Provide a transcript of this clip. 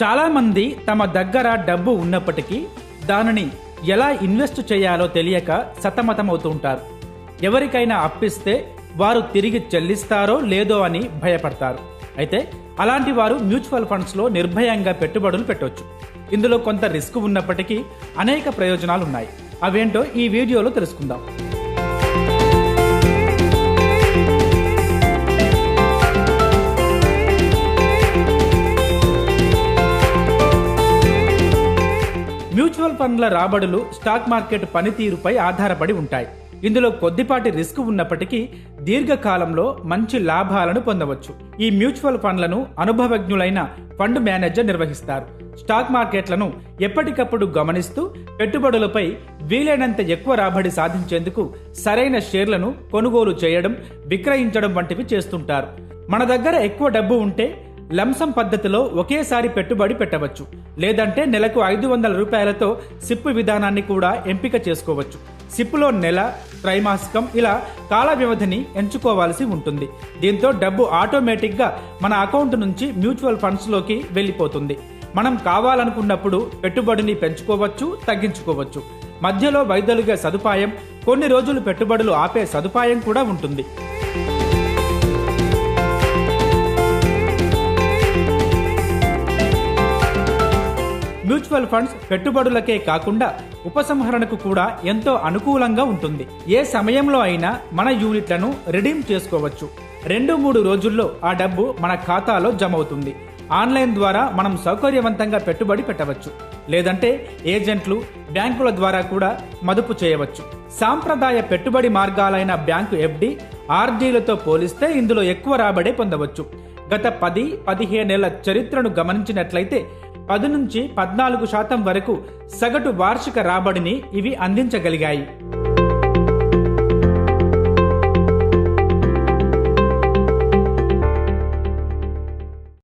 చాలామంది తమ దగ్గర డబ్బు ఉన్నప్పటికీ దానిని ఎలా ఇన్వెస్ట్ చేయాలో తెలియక సతమతమవుతూ ఉంటారు. ఎవరికైనా అప్పిస్తే వారు తిరిగి చెల్లిస్తారో లేదో అని భయపడతారు. అయితే అలాంటి వారు మ్యూచువల్ ఫండ్స్లో నిర్భయంగా పెట్టుబడులు పెట్టవచ్చు. ఇందులో కొంత రిస్క్ ఉన్నప్పటికీ అనేక ప్రయోజనాలు ఉన్నాయి. అవేంటో ఈ వీడియోలో తెలుసుకుందాం. మ్యూచువల్ ఫండ్ల రాబడులు స్టాక్ మార్కెట్ పనితీరుపై ఆధారపడి ఉంటాయి. ఇందులో కొద్దిపాటి రిస్క్ ఉన్నప్పటికీ దీర్ఘకాలంలో మంచి లాభాలను పొందవచ్చు. ఈ మ్యూచువల్ ఫండ్లను అనుభవజ్ఞులైన ఫండ్ మేనేజర్ నిర్వహిస్తారు. స్టాక్ మార్కెట్లను ఎప్పటికప్పుడు గమనిస్తూ పెట్టుబడులపై వీలైనంత ఎక్కువ రాబడి సాధించేందుకు సరైన షేర్లను కొనుగోలు చేయడం, విక్రయించడం వంటివి చేస్తుంటారు. మన దగ్గర ఎక్కువ డబ్బు ఉంటే లంసం పద్ధతిలో ఒకేసారి పెట్టుబడి పెట్టవచ్చు. లేదంటే నెలకు 500 రూపాయలతో సిప్ విధానాన్ని కూడా ఎంపిక చేసుకోవచ్చు. సిప్లో నెల, త్రైమాసికం ఇలా కాల వ్యవధిని ఎంచుకోవాల్సి ఉంటుంది. దీంతో డబ్బు ఆటోమేటిక్గా మన అకౌంట్ నుంచి మ్యూచువల్ ఫండ్స్లోకి వెళ్ళిపోతుంది. మనం కావాలనుకున్నప్పుడు పెట్టుబడిని పెంచుకోవచ్చు, తగ్గించుకోవచ్చు. మధ్యలో వైదొలిగే సదుపాయం, కొన్ని రోజులు పెట్టుబడులు ఆపే సదుపాయం కూడా ఉంటుంది. మ్యూచువల్ ఫండ్స్ పెట్టుబడులకే కాకుండా ఉపసంహరణకు కూడా ఎంతో అనుకూలంగా ఉంటుంది. ఏ సమయంలో అయినా మన యూనిట్లను రిడీమ్ చేసుకోవచ్చు. 2-3 రోజుల్లో ఆ డబ్బు మన ఖాతాలో జమ అవుతుంది. ఆన్లైన్ ద్వారా మనం సౌకర్యవంతంగా పెట్టుబడి పెట్టవచ్చు. లేదంటే ఏజెంట్లు, బ్యాంకుల ద్వారా కూడా మదుపు చేయవచ్చు. సాంప్రదాయ పెట్టుబడి మార్గాలైన బ్యాంకు ఎఫ్డి, ఆర్డీలతో పోలిస్తే ఇందులో ఎక్కువ రాబడే పొందవచ్చు. గత 10-15 ఏళ్ల చరిత్రను గమనించినట్లయితే 10 నుంచి 14% వరకు సగటు వార్షిక రాబడిని ఇవి అందించగలిగాయి.